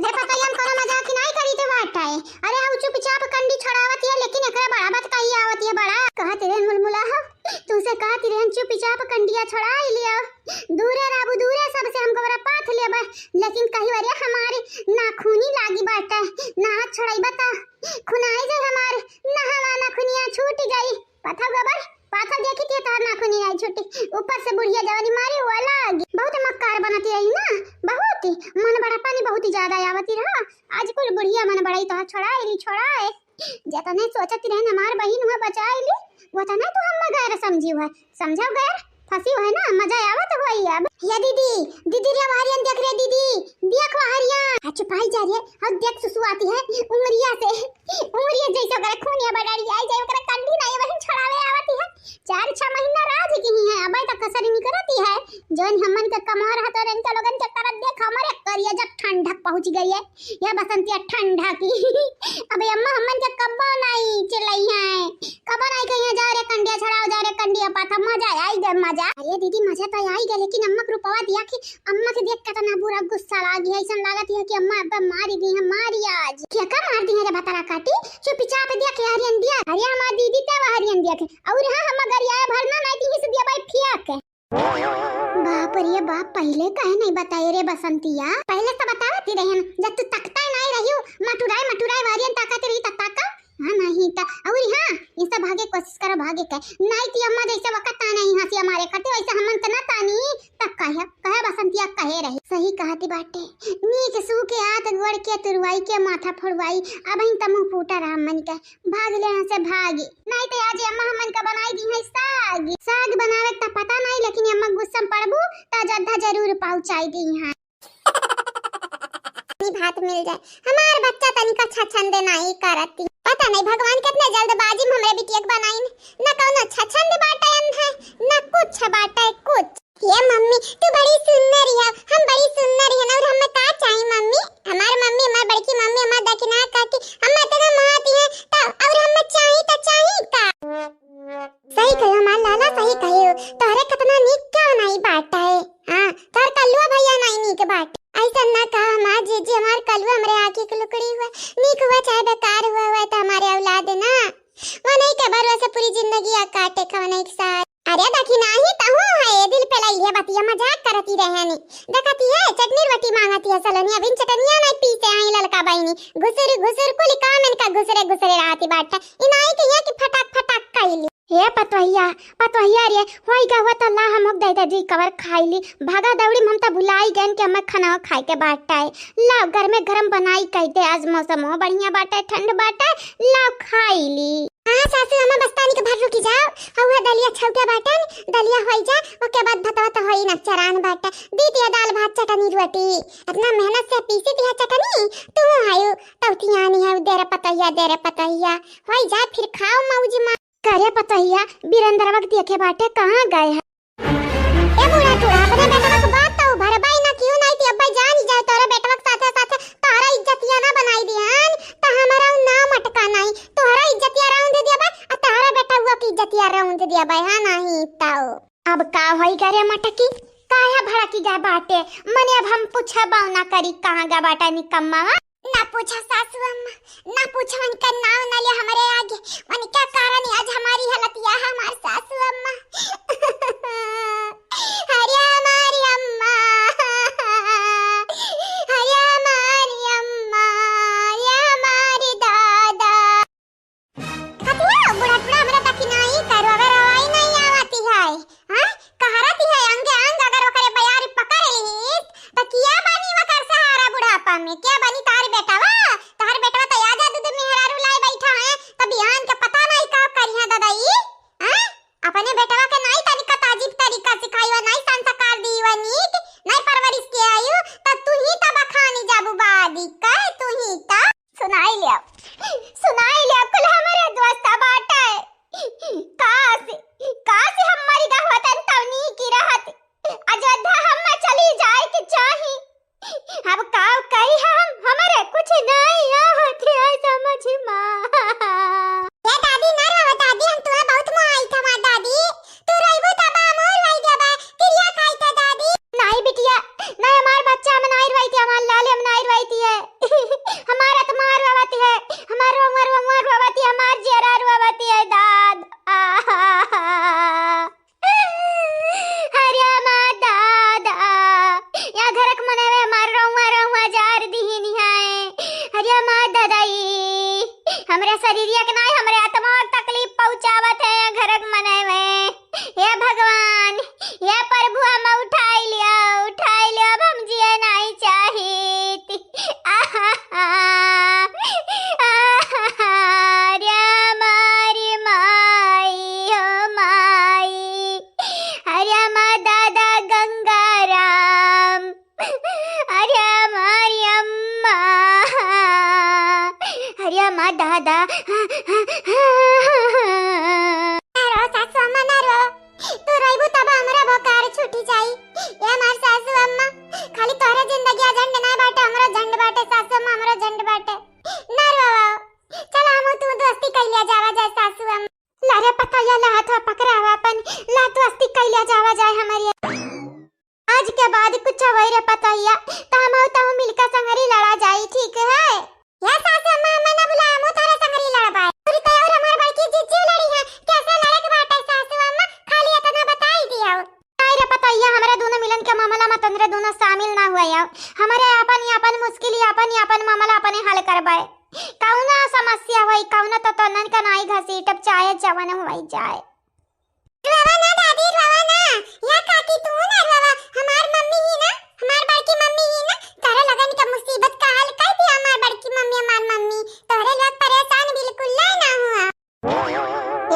रे पता हम कोनो मजाक नहीं करी थे बात है। अरे हम चुपचाप कंडी छड़ावती है लेकिन एकरा बड़ा बात कही आवती है बड़ा। कहत रे मुलमुला हो तुसे कहती रे चुपचाप कंडिया छड़ाई लिया। दूरे राबू दूरे सबसे हमको बड़ा पाथ लिया बा लेकिन कही बारे हमारी नाखूनी लागी बात है। ना छड़ाई बता खुनाई जे हमार नहवा नाखूनिया छूट गई। पता गबर पाथा देखी थी तार नाखूनी आई छूटी। ऊपर से बुढ़िया जवानी मारी वाला बहुत मक्कार बनती रही ना। बहुत ही मन बड़ा पानी बहुत ही ज्यादा आवती रहा। आज कुल बुढ़िया मन बड़ाई तो छोड़ाए जतने सोचती रहे हमार बहिन हुआ बचाईली वो तो नहीं तो हम गैर समझी हुआ समझो गैर फंसी है ना मजा आवत होई। अब या दीदी रे वारियन देख रे दीदी देख वारियन चुपाई जा रही है। अब देख सुसु आती है उमरिया जैसे करे खूनिया बडारी आई जाए ओकरा कंडी नहीं बहन छड़ावे आवती है। 4-6 महीना राज की ही है अबे तक कसर नहीं करती है। जन हमन के कमार हत और इनका लोगन के तरफ देख हमारे करिया जब ठंडक पहुंच गई है। ये बसंती ठंडा की अबे अम्मा हमन के कब्बो नहीं चिल्लाई है कब्बो नहीं कहिए जा रे कंडिया छड़ाओ जा रे कंडिया पाथा मजा आई गे मजा। अरे दीदी मजा तो आई गे लेकिन अम्मा को रुपवा दिया कि अम्मा के देख के ना बुरा गुस्सा लागी है। ऐसा लागत है कि अम्मा अब मारी दी है मारी आज क्या का मार दी है रे बतरा काटी चुपचाप देख हरियन दिया। अरे हमार दीदी तब हरियन दिया के और हां हम गरिया भरना नहीं थी इस दिया भाई फिया के। बाप रे बाप पहले कहे नहीं बताए रे बसंतिया पहले तो बतावती रहन जब तू तकता नहीं रहियो मटुराई वारियन ताकत रही तका हां नहीं त और हां ये सब भागे कोशिश करो भागे के नहीं ती अम्मा जैसे वक्त नहीं हंसी हमारे खते वैसे हमन त ना तानी तक कहे बसंतिया कहे रही सही कहती बाटे नीक सू के हाथ गोड़ के तुरवाई के माथा फोड़वाई अब ही तमु फूटा रहा मन के भाग ले से भागी नहीं तो आज अम्मा हमन का बनाई दी है साग बनावे त पता नहीं लेकिन अम्मा गुस्सा पड़बू त जद्दा जरूर पहुंचाई दी हां भात मिल जाए। हमार बच्चा तनिका छछंद नहीं करती पता नहीं भगवान कितने जल्दबाजी में हमरे बिटिया के बनाई ना कौन छछंद बाटन है ना कुछ बाटा कुछ। ये मम्मी तू बड़ी सुंदर है हम बड़ी सुंदर है और हमें का चाहिए मम्मी हमार बड़की मम्मी हमार दखना कहती हम तो माती है तो और हमें चाहिए का सही कहो हमार लाला सही कहो तोरे कितना नीक का नहीं बाटा है। हां तोर कल्लुआ भैया नहीं नीक बाट ऐसा ना कहा हमार जीजी हमार कलवा हमरे आंखी की लुकड़ी हुआ नीक हुआ चाहे बेकार हुआ तो हमारे औलाद ना वो नहीं के बार वैसे पूरी जिंदगी काटे खाने के साथ। अरे देखी नहीं तो है दिल पे लाई है बतिया मजाक करती रहनी देखती है चटनी रोटी मांगती है सलोनिया बिन चटनिया नहीं पीते आई ललका बहनी घुसर कुल काम इनका घुसरे रहती बात इनाई के ये कि फटाक कइली हे पतोहिया रे होई गवा त ला हम दे दे जी कवर खाईली भागा दौड़ी हम त भुलाई गन के हम खाना खाए के बाटा है लाओ घर में गरम बनाई कहते आज मौसम हो बढ़िया बाटा ठंड बाटा लाओ खाईली। हां सासू हम बस्तानी के भर रुकी जाओ हुआ दलिया छौका बाटन दलिया होई जा ओके बाद भतवा त होई न चरान बाटा दीदी दाल भात चटनी रोटी अपना मेहनत से पीसी दिया चटनी तू आयो तौतिया नहीं है देरे पतैया होई जा फिर खाओ मौज में करे पतैया बीरेंद्र वक्त देखे बाटे कहां गए है। ए बुढ़ा तोरा अपने बेटवा के बात तो भरबाई ना क्यों नहीं थी अब्बा जान ही जाए तोरे बेटवा के साथे तोरा इज्जतिया ना बनाई दियान त हमारा नाम अटका नहीं तोरा इज्जतिया राउंड दिया बा आ तोरा बेटा हुआ की इज्जतिया राउंड दिया बा हां नहीं ताओ अब का होई करे मटकी काया भड़की गए बाटे मने अब हम पूछा बाव ना करी कहां गा बाटा निकम्मा ना पूछा सासू अम्मा ना पूछा उनका नाम ना लिया हमारे आगे वन क्या कारण है आज हमारी हालत यह है हमारे सासू अम्मा अरे हमारी अम्मा अरे हमारी अम्मा ये हमारे दादा कतिया बुढ़ा हमरा तक नहीं करो अगर रवाई नहीं आती है हां कहरती है अंगे अंग अगर ओकरे बयारी पकड़ ली त किया बनी वकर सहारा बुढ़ापा में क्या बनी तार बेटा तो याद है दूध मेहरारू लाई बैठा है त बिहान के पता नहीं का करिया दादाई हां अपने बेटवा के नहीं तरीका ताजीब तरीका सिखाईवा नहीं संस्कार दीवा नीक नहीं परवरिश के आयु त तू ही तब खानी जाबू बा हमरे शरीरिया के नहीं हमरे आत्मा को तकलीफ पहुंचावत है घरक मने में। हे भगवान, हे प्रभु, हम उठाई लिया अब हम जिए नहीं चाहित। रे मारी माई हो माई, अरे मा दादा गंगाराम, अरे मारी अम्मा, अरे मा दादा। सासू अम्मा ना रो, तू रोइबू तब हमरा भकार छूटी जाई। ए मार सासू अम्मा, खाली तोहरा जिंदगी झंड ना बाटे, हमरा झंड बाटे। सासू अम्मा हमरा झंड बाटे, ना रो। चल हम तू दोस्ती कइले जावा जाए सासू अम्मा। लारे पतैया ला हाथ पकड़ावा अपन, ला दोस्ती कइले जावा जाए हमारी। आज के बाद कुछ होई रे पतैया त हम मिलकर संगरी लड़ा जाई, ठीक है? या सासू अम्मा, अम्मा ना बुलाया, हम थारे संगरी लड़बाई। पूरी तय और हमार बड़की जीजी लड़ी है, कैसे लड़े के बाटे सासू अम्मा, खाली इतना बताई दियो। नहीं रे पतैया, हमारे दोनों मिलन के मामला में तंद्रे दोनों शामिल ना हुआ यार। हमारे अपन मुश्किल अपन मामला अपने हल करबाए। कौना समस्या होई, कौना तो तनन का नाई घसीटब चाहे जवन होई जाए। रवा ना दादी, रवा ना, या काकी तू ना रवा, हमार मम्मी ही ना, हमार बड़की मम्मी ही ना। तारे लगन के मुसीबत का हल कर दी हमार बड़की मम्मी, हमार मम्मी। तोरे लोग परेशान बिल्कुल ना हुआ।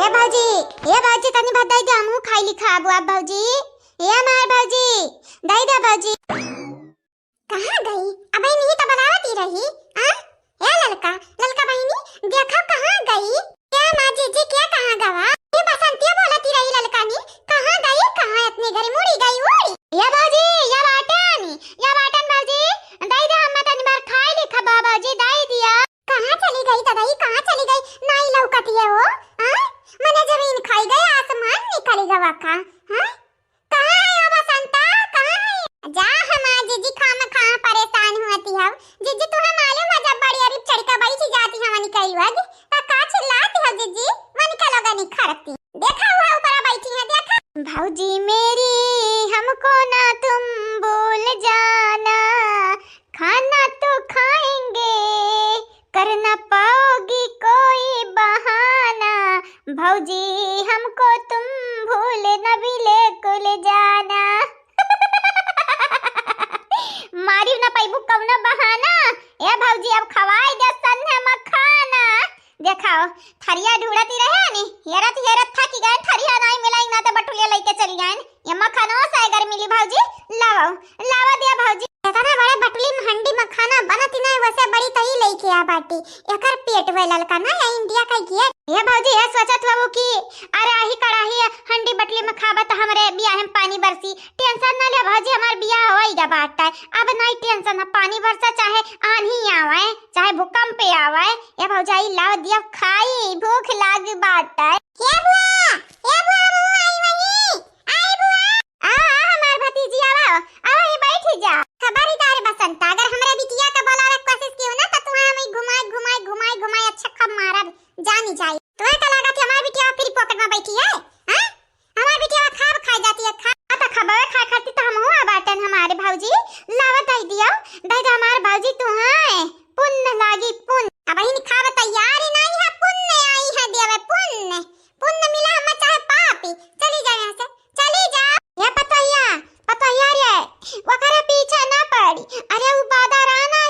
ए भौजी तनी बताई दे, हमहू खाई ली खाबू आप भौजी। ए हमार भौजी, दई दे भौजी। कहां गई? अबे नहीं तो बनावती रही। हां ए ललका बहनी, देखो कहां गई? क्या मां जीजी क्या कहां गवा? ये बसंतिया बोलती रही ललकानी, कहां गई? कहां इतनी घरी मुड़ी गई उड़ी? या भौजी, या बाटन भौजी, दई दे, हम तनी बार खाई ली खा बाबाजी, दई दिया। कहां चली गई तदई, कहां चली गई? नहीं लौकती है वो। हां मने जमीन खाई गई, आसमान निकल गवा का। हां कहां है वो बसंता, कहां है? जा हमार जीजी खामा परेशान होती है। जीजी तुम्हें मालूम है जब बड़ी अरीब चढ़कर बैठी जाती है वनी कईलवागी त का चिल्लाती है जीजी, वनी का लोग नहीं खरती। देखा हुआ ऊपर बैठी है, देखा। भौजी मेरी हमको ना तुम भूल जाना, खाना तो खाएंगे, कर ना पाओगी कोई बहाना, भौजी हमको तुम भूल न बिल्कुल जाना। मारी ना पैबू कौना बहाना। ए भौजी अब खवाई दे सन्ने मखाना। देखाओ थरिया ढूंढती रहे नी, हेरत था कि गए थरिया नहीं मिलाई ना तो बटुलिया लेके चली गए। ये मखाना से अगर मिली भौजी, लावा दिया भौजी। इतना बड़े बटुली में हंडी मखाना बनती नहीं, वैसे बड़ी तई लेके आ बाटी। एकर पेट वेलल का ना, या इंडिया का गेट। ये भौजी है सोचत बाबू की अरे आही कड़ाही हंडी बटली में खाबा तो हमरे बियाह में पानी बरसी। टेंशन ना ले भौजी, हमार बियाह होइगा बाटा। अब नहीं टेंशन ना, पानी बरसा चाहे आंधी आवे चाहे भूकंप आवे। ये भौजाई लाव दिया खाई, भूख लाग बाटा। ये बुआ आई बुआ, आ हमार भतीजी आओ ये बैठी जा। खबरदार बसंत, अगर हमरे बिटिया का बोलावे कोशिश कियो ना तो तुम्हें हम घुमाई अच्छा खब मारब जानी जाई। तुम्हें का लागत है हमारी बिटिया फिर पॉकेट में बैठी है? हां हमारी बिटिया खाब खाई जाती है, खा तो खबरे खा खाती तो हम हुआ बाटन हमारे भौजी। लावा दई दिया, दई दे हमार भौजी तू है पुण्य लागी पुण्य। अब ही खाब तैयार ही नहीं है, पुण्य आई है देवे पुण्य मिला हम चाहे पापी। चली जा यहां से, चली जा। ये पतैया रे वकरे पीछे ना पड़ी। अरे वो बादराना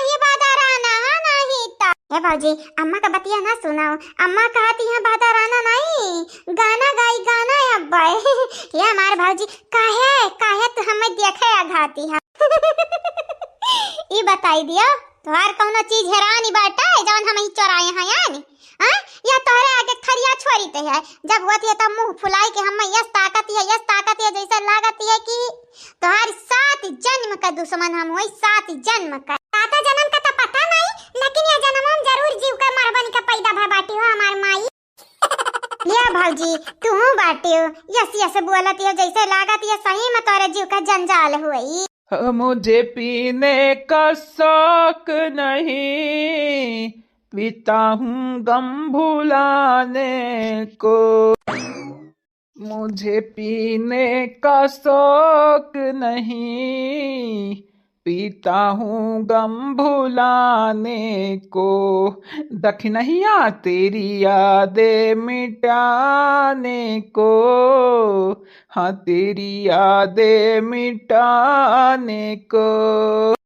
नहीं था। ये भौजी अम्मा का बतिया ना सुनाओ, अम्मा कहती है बादराना नहीं, गाना अब्बा। ये हमारे भौजी काहे तो हमें देखे आघाती है। ई बताई दियो तोहार कौनो चीज हैरानी बाटा है जवन हम ही चोराए हैं यानी? हां या तोहरे आगे खरिया छोरी ते है, जब होती है तब मुंह फुलाई के हम यस ताकत है जैसा लागत है कि तोहार 7 जन्म का दुश्मन हम होई, 7 जन्म का। 7 जन्म का तो पता नहीं, लेकिन ये जन्म हम जरूर जीव का मरबन का पैदा भा बाटी हो हमार माई। ले भौजी तू बाटी हो, यस बोलती है जैसे लागत है सही में तोरे जीव का जंजाल हुई। मुझे पीने का शौक नहीं, पीता हूँ गम भुलाने को। मुझे पीने का शौक नहीं, पीता हूँ गम भुलाने को, दखनहिया तेरी यादें मिटाने को, हाँ तेरी यादें मिटाने को।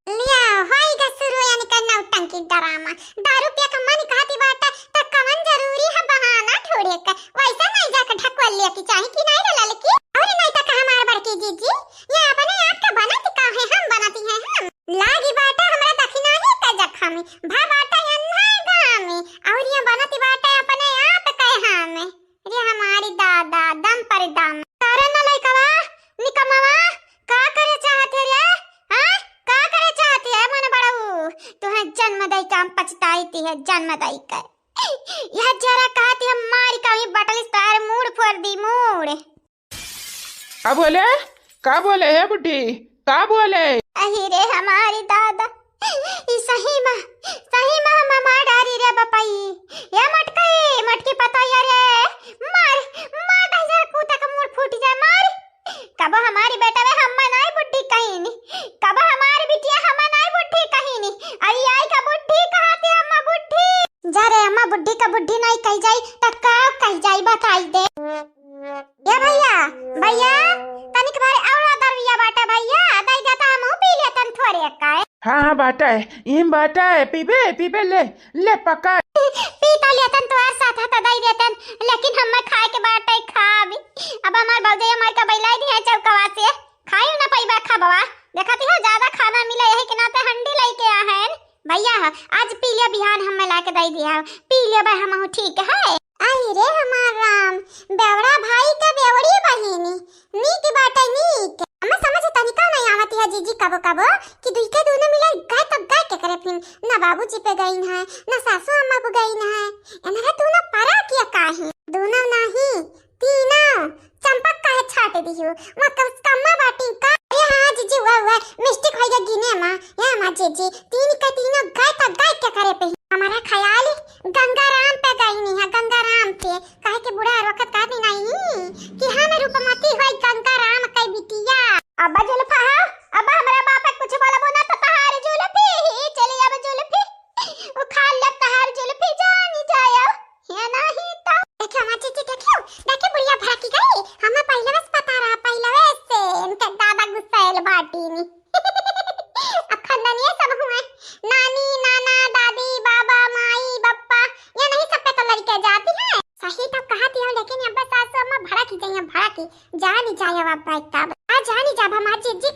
लिया होएगा शुरू यानी करना उटंकी ड्रामा। दारू पिया का मन कहती बाटा त कवन जरूरी है बहाना ढूंढे का। वैसा नहीं जाकर ढकवल लिया की चाहे कि नहीं रला लेकी और नहीं त का हमार बड़की जीजी ये अपने आप का बनत का है हम बनाती है हम लागी बाटा हमरा दखिना ही का जखा में भा बाटा अन्ना गांव में और ये बनती बाटा अपने आप कहे हमें रे हमारी दादा दम पर दम कारण न लइकवा निकमवा का करे चाहते रे हां का करे चाहती है मन बड़ऊ तुहे जन्म दई काम पछताईती है जन्म दई का यह जरा कहती है मारी कहीं बटल स्टार मूड फोड़ दी मूड। का बोले है बुढ़ी का बोले? अही रे हमारी दादा ई सही में ममा डारी रे बपाई ये मटकी पता यार मार ढजा कूता का मूड फूट जाए मार कब हमारी बेटा वे हम नहीं बुढ़ी कहीं नहीं कब हमारी बिटिया हम नहीं बुढ़ी कहीं नहीं अरे आई का बुढ़ी कहते अम्मा बुढ़ी जा रे अम्मा बुढ़ी का बुढ़ी नहीं कही जाई त का कही जाई बताई दे ये भैया तनिक बारे और दरविया बाटा भैया दई जाता हम पी लेतन थोड़े का हाँ बाटा है इम बाटा है पीबे ले पका पीता लेतन तो साथ हाथ दई देतन लेकिन हम खाए के बाटा खाबी अब हमार भौजाई हमार का बैलाई दी है चौकवा से खाई ना पईबा खाबवा देखती है ज्यादा खाना मिले यही के नाते हंडी लेके आ है भैया आज पी लिया बिहान हम ला के दई दिया पी लिया भाई हम ठीक है। आई रे हमार राम बेवड़ा भाई का बेवड़ी बहिनी नीक बाटे नीक हमें समझ तनिका नहीं आवती है जीजी कबो कि दुई के दोनों मिले गाय तो गाय के करे फिर ना बाबूजी पे गई है ना सासू अम्मा पे गई है इनरा दोनों परा किया काहे दोनों नहीं तीनों चंपक काहे छाटे दियो वो कम्मा बाटी का ये हां जीजी हुआ मिस्टेक हो गया गिने मां ये मां जीजी तीन का तीनों गाय तो गाय के करे पे हमारा ख्याल गंगाराम पे गई नहीं है गंगाराम पे काहे के बुढ़ा वक्त कहती नहीं कि हम रूपमती होई गंगाराम कई बिटिया अब्बा जुल्फा अब्बा हमरा बाप कुछ बोलबो ना तो तहार जुल्फी ही चली अब जुल्फी वो खा ले तहार जुल्फी जानी जायो है नहीं तो देखो मां चीची देखो बुढ़िया भड़की गई हमें पहले बस पता रहा पहले वैसे इनके दादा गुस्साएल बाटी नी अब खानदानी सब हुए नानी नाना दादी बाबा माई बप्पा ये नहीं सब पे तो लड़के जाती है सही तो कहती हो लेकिन अब सासू अम्मा भड़की जाए भड़की जा नहीं जाए अब भाई तब आ जा नहीं जा हमार जीजी